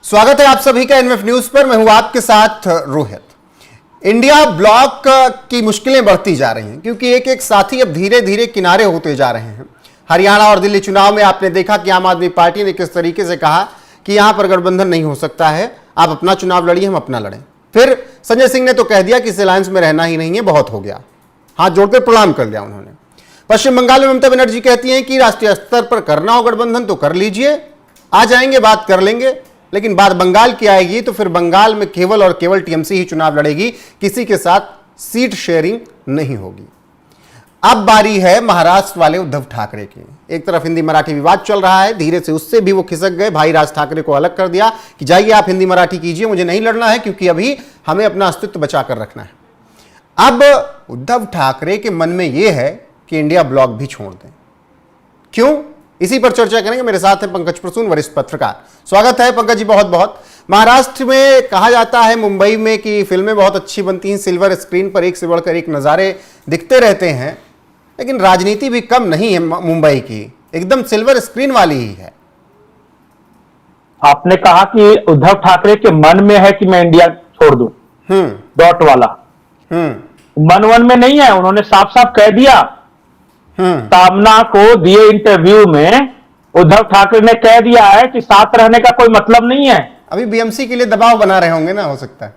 स्वागत है आप सभी का एनएफ न्यूज पर। मैं हूं आपके साथ रोहित। इंडिया ब्लॉक की मुश्किलें बढ़ती जा रही हैं क्योंकि एक एक साथी अब धीरे धीरे किनारे होते जा रहे हैं। हरियाणा और दिल्ली चुनाव में आपने देखा कि आम आदमी पार्टी ने किस तरीके से कहा कि यहां पर गठबंधन नहीं हो सकता है, आप अपना चुनाव लड़िए, हम अपना लड़ें। फिर संजय सिंह ने तो कह दिया कि इस अलायंस में रहना ही नहीं है, बहुत हो गया, हाथ जोड़कर प्रणाम कर लिया उन्होंने। पश्चिम बंगाल में ममता बनर्जी कहती हैं कि राष्ट्रीय स्तर पर करना हो गठबंधन तो कर लीजिए, आ जाएंगे, बात कर लेंगे। लेकिन बात बंगाल की आएगी तो फिर बंगाल में केवल और केवल टीएमसी ही चुनाव लड़ेगी, किसी के साथ सीट शेयरिंग नहीं होगी। अब बारी है महाराष्ट्र वाले उद्धव ठाकरे की। एक तरफ हिंदी मराठी विवाद चल रहा है, धीरे से उससे भी वो खिसक गए। भाई राज ठाकरे को अलग कर दिया कि जाइए आप हिंदी मराठी कीजिए, मुझे नहीं लड़ना है क्योंकि अभी हमें अपना अस्तित्व बचाकर रखना है। अब उद्धव ठाकरे के मन में यह है कि इंडिया ब्लॉक भी छोड़ दें। क्यों, इसी पर चर्चा करेंगे। मेरे साथ है पंकज प्रसून, वरिष्ठ पत्रकार। स्वागत है पंकज जी, बहुत बहुत। महाराष्ट्र में कहा जाता है, मुंबई में, कि फिल्में बहुत अच्छी बनती हैं, सिल्वर स्क्रीन पर एक से बढ़कर एक नज़ारे दिखते रहते हैं, लेकिन राजनीति भी कम नहीं है मुंबई की, एकदम सिल्वर स्क्रीन वाली ही है। आपने कहा कि उद्धव ठाकरे के मन में है कि मैं इंडिया छोड़ दूं, डॉट वाला। मन में नहीं है, उन्होंने साफ साफ कह दिया। सामना को दिए इंटरव्यू में उद्धव ठाकरे ने कह दिया है कि साथ रहने का कोई मतलब नहीं है। अभी बीएमसी के लिए दबाव बना रहे होंगे ना, हो सकता है।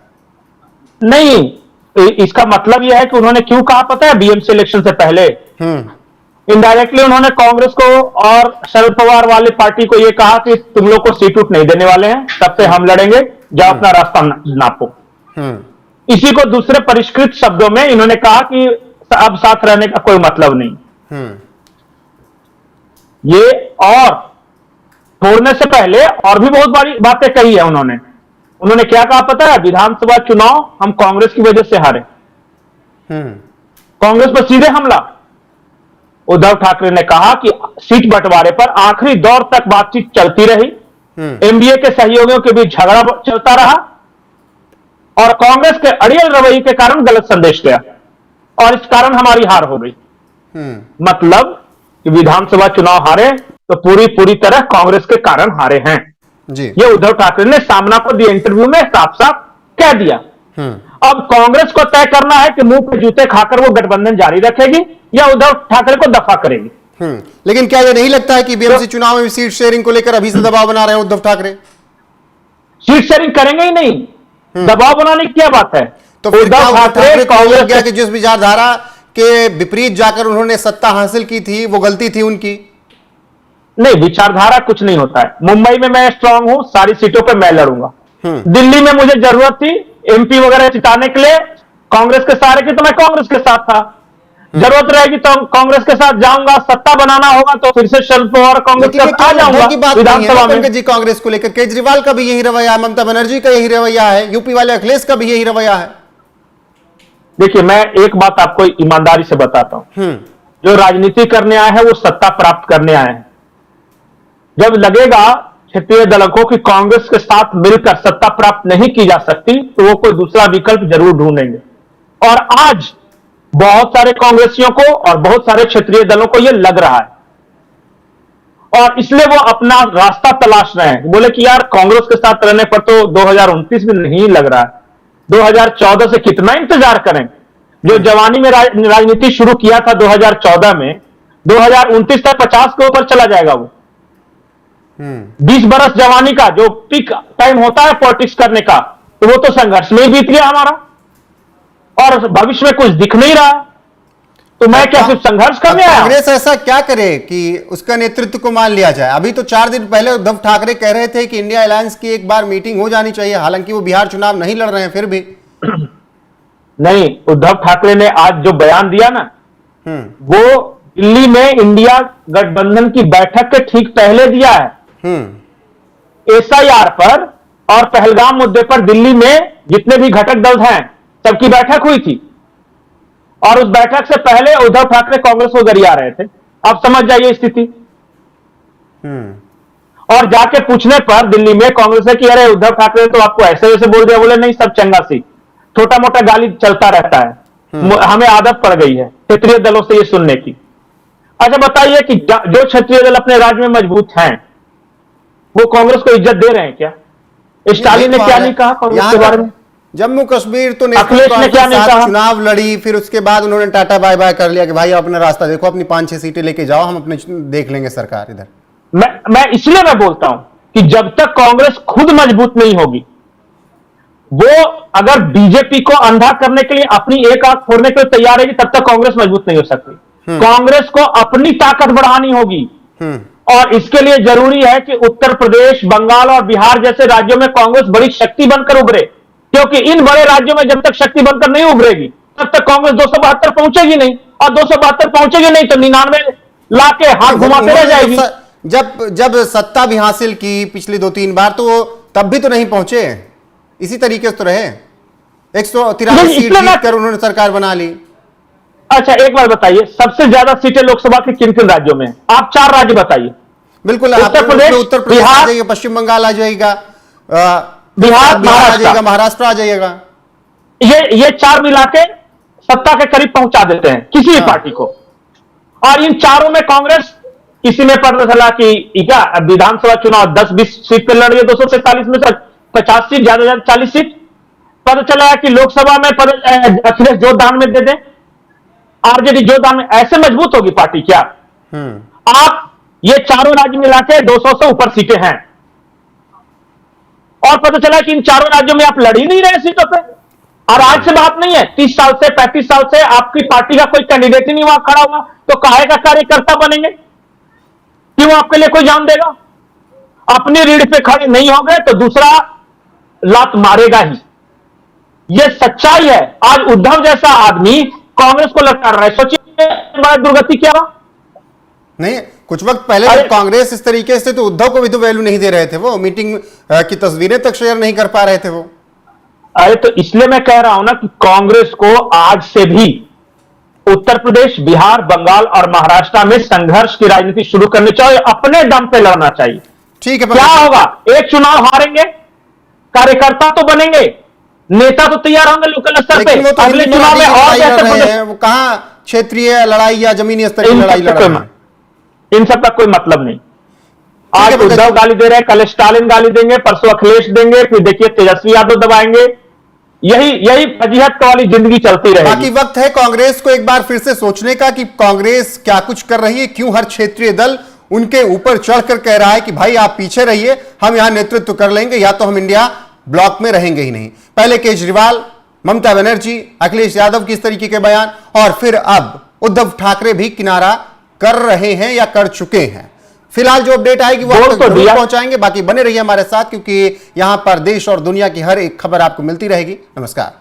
नहीं, इसका मतलब यह है कि उन्होंने क्यों कहा पता है? बीएमसी इलेक्शन से पहले इनडायरेक्टली उन्होंने कांग्रेस को और शरद पवार वाली पार्टी को यह कहा कि तुम लोग को सीट उठ नहीं देने वाले हैं, तब से हम लड़ेंगे, जाओ अपना रास्ता नापो। इसी को दूसरे परिष्कृत शब्दों में इन्होंने कहा कि अब साथ रहने का कोई मतलब नहीं। ये और छोड़ने से पहले और भी बहुत बड़ी बातें कही है उन्होंने क्या कहा पता है? विधानसभा चुनाव हम कांग्रेस की वजह से हारे। कांग्रेस पर सीधे हमला। उद्धव ठाकरे ने कहा कि सीट बंटवारे पर आखिरी दौर तक बातचीत चलती रही, एनडीए के सहयोगियों के बीच झगड़ा चलता रहा और कांग्रेस के अड़ियल रवैये के कारण गलत संदेश गया और इस कारण हमारी हार हो गई। मतलब कि विधानसभा चुनाव हारे तो पूरी तरह कांग्रेस के कारण हारे हैं जी। ये उद्धव ठाकरे ने सामना को दिए इंटरव्यू में साफ साफ कह दिया। अब कांग्रेस को तय करना है कि मुंह पे जूते खाकर वो गठबंधन जारी रखेगी या उद्धव ठाकरे को दफा करेगी। लेकिन क्या ये नहीं लगता है कि बीएमसी चुनाव में सीट शेयरिंग को लेकर अभी से दबाव बना रहे हैं उद्धव ठाकरे? सीट शेयरिंग करेंगे ही नहीं, दबाव बनाने की क्या बात है? तो उद्धव ठाकरे कांग्रेस क्या कि जिस विचारधारा के विपरीत जाकर उन्होंने सत्ता हासिल की थी वो गलती थी उनकी? नहीं, विचारधारा कुछ नहीं होता है। मुंबई में मैं स्ट्रांग हूं, सारी सीटों पे मैं लड़ूंगा। दिल्ली में मुझे जरूरत थी एमपी वगैरह जिताने के लिए कांग्रेस के सहारे की, तो मैं कांग्रेस के साथ था। जरूरत रहेगी तो कांग्रेस के साथ जाऊंगा, सत्ता बनाना होगा तो फिर से शरद पवार कांग्रेस के साथ आ जाऊंगा विधानसभा में। जी, कांग्रेस को लेकर केजरीवाल का भी यही रवैया है, ममता बनर्जी का यही रवैया है, यूपी वाले अखिलेश का भी यही रवैया है। देखिए, मैं एक बात आपको ईमानदारी से बताता हूं, जो राजनीति करने आए हैं वो सत्ता प्राप्त करने आए हैं। जब लगेगा क्षेत्रीय दलों को कि कांग्रेस के साथ मिलकर सत्ता प्राप्त नहीं की जा सकती तो वो कोई दूसरा विकल्प जरूर ढूंढेंगे। और आज बहुत सारे कांग्रेसियों को और बहुत सारे क्षेत्रीय दलों को यह लग रहा है और इसलिए वो अपना रास्ता तलाश रहे हैं। बोले कि यार कांग्रेस के साथ रहने पर तो 2029 में नहीं लग रहा है, 2014 से कितना इंतजार करें? जो जवानी में राजनीति शुरू किया था 2014 में, 2029 तक 50 के ऊपर चला जाएगा वो। 20 बरस जवानी का जो पीक टाइम होता है पॉलिटिक्स करने का, तो वो तो संघर्ष में ही बीत गया हमारा और भविष्य में कुछ दिख नहीं रहा। तो मैं क्या सिर्फ संघर्ष करने आया? कांग्रेस ऐसा क्या करे कि उसका नेतृत्व को मान लिया जाए? अभी तो 4 दिन पहले उद्धव ठाकरे कह रहे थे कि इंडिया अलायंस की एक बार मीटिंग हो जानी चाहिए, हालांकि वो बिहार चुनाव नहीं लड़ रहे हैं फिर भी। नहीं, उद्धव ठाकरे ने आज जो बयान दिया ना, वो दिल्ली में इंडिया गठबंधन की बैठक के ठीक पहले दिया है। एसआईआर पर और पहलगाम मुद्दे पर दिल्ली में जितने भी घटक दल हैं सबकी बैठक हुई थी और उस बैठक से पहले उद्धव ठाकरे कांग्रेस को गरिया रहे थे। अब समझ जाइए स्थिति। और जाके पूछने पर दिल्ली में कांग्रेस ने कि अरे उद्धव ठाकरे तो आपको ऐसे वैसे बोल दिया। बोले नहीं, सब चंगा सी, छोटा मोटा गाली चलता रहता है, हमें आदत पड़ गई है क्षेत्रीय दलों से ये सुनने की। अच्छा बताइए कि जो क्षेत्रीय दल अपने राज्य में मजबूत हैं वो कांग्रेस को इज्जत दे रहे हैं क्या? स्टालिन ने क्या नहीं कहा कांग्रेस के बारे में? जम्मू कश्मीर तो अखिलेश ने क्या नहीं कहा? चुनाव लड़ी, फिर उसके बाद उन्होंने टाटा बाय बाय कर लिया कि भाई अपना रास्ता देखो, अपनी 5-6 सीटें लेके जाओ, हम अपने देख लेंगे सरकार इधर। मैं इसलिए मैं बोलता हूं कि जब तक कांग्रेस खुद मजबूत नहीं होगी, वो अगर बीजेपी को अंधा करने के लिए अपनी एक आंख फोड़ने के लिए तैयार रहेगी, तब तक कांग्रेस मजबूत नहीं हो सकती। कांग्रेस को अपनी ताकत बढ़ानी होगी, और इसके लिए जरूरी है कि उत्तर प्रदेश, बंगाल और बिहार जैसे राज्यों में कांग्रेस बड़ी शक्ति बनकर उभरे, क्योंकि इन बड़े राज्यों में जब तक शक्ति बनकर नहीं उभरेगी, तब तक कांग्रेस 272 पहुंचेगी नहीं, और 272 पहुंचेगी नहीं तो 99 लाके हाथ घुमाते रह जाएगी। जब सत्ता भी हासिल की पिछली 2-3 बार, तो तब भी तो नहीं पहुंचे, इसी तरीके से तो रहे। 183 सीट जीतकर उन्होंने सरकार बना ली। अच्छा, एक बार बताइए, सबसे ज्यादा सीटें लोकसभा के किन किन राज्यों में? आप 4 राज्य बताइए। बिल्कुल, उत्तर प्रदेश आ जाइएगा, पश्चिम बंगाल आ जाएगा, बिहार आ जाएगा, महाराष्ट्र आ जाइएगा। ये 4 मिला के सत्ता के करीब पहुंचा देते हैं किसी भी पार्टी को। और इन चारों में कांग्रेस, किसी में पता चला कि विधानसभा चुनाव 10-20 सीट पर लड़ रही है, 243 में से 50 सीट, ज्यादा ज्यादा 40 सीट। पता चला कि लोकसभा में अखिलेश जोरदान में दे दें, आरजेडी जोरदान में, ऐसे मजबूत होगी पार्टी क्या? आप ये चारों राज्य मिला के 200 से ऊपर सीटें हैं, और पता चला कि इन चारों राज्यों में आप लड़ ही नहीं रहे सीटों पे। और आज से बात नहीं है, 30 साल से 35 साल से आपकी पार्टी का कोई कैंडिडेट ही नहीं वहां खड़ा हुआ, तो काहे का कार्यकर्ता बनेंगे? क्यों आपके लिए कोई जान देगा? अपनी रीढ़ पे खड़े नहीं होंगे तो दूसरा लात मारेगा ही, यह सच्चाई है। आज उद्धव जैसा आदमी कांग्रेस को लटका रहा है, सोचिए बड़ा दुर्गति क्या हुआ। नहीं, कुछ वक्त पहले जब कांग्रेस इस तरीके से, तो उद्धव को भी तो वैल्यू नहीं दे रहे थे, वो मीटिंग की तस्वीरें तक शेयर नहीं कर पा रहे थे वो। अरे तो इसलिए मैं कह रहा हूं ना कि कांग्रेस को आज से भी उत्तर प्रदेश, बिहार, बंगाल और महाराष्ट्र में संघर्ष की राजनीति शुरू करनी चाहिए, अपने दम पे लड़ना चाहिए। ठीक है, क्या होगा? एक चुनाव हारेंगे, कार्यकर्ता तो बनेंगे, नेता तो तैयार होंगे लोकल स्तर पे, तो अगले चुनाव में और कैसे, वो कहां क्षेत्रीय लड़ाई या जमीनी स्तर की लड़ाई लड़ रहे हैं? इन सब का कोई मतलब नहीं। आज उद्धव गाली दे रहे हैं, कल स्टालिन गाली देंगे, परसों अखिलेश देंगे, फिर देखिए तेजस्वी यादव दबाएंगे। यही फजीहत वाली जिंदगी चलती रहेगी। बाकी वक्त है कांग्रेस को एक बार फिर से सोचने का कि कांग्रेस क्या कुछ कर रही है, क्यों हर क्षेत्रीय दल उनके ऊपर चढ़कर कह रहा है कि भाई आप पीछे रहिए, हम यहां नेतृत्व कर लेंगे, या तो हम इंडिया ब्लॉक में रहेंगे ही नहीं। पहले केजरीवाल, ममता बनर्जी, अखिलेश यादव की इस तरीके के बयान, और फिर अब उद्धव ठाकरे भी किनारा कर रहे हैं या कर चुके हैं। फिलहाल जो अपडेट आएगी वो आप तक जरूर पहुंचाएंगे। बाकी बने रहिए हमारे साथ, क्योंकि यहां पर देश और दुनिया की हर एक खबर आपको मिलती रहेगी। नमस्कार।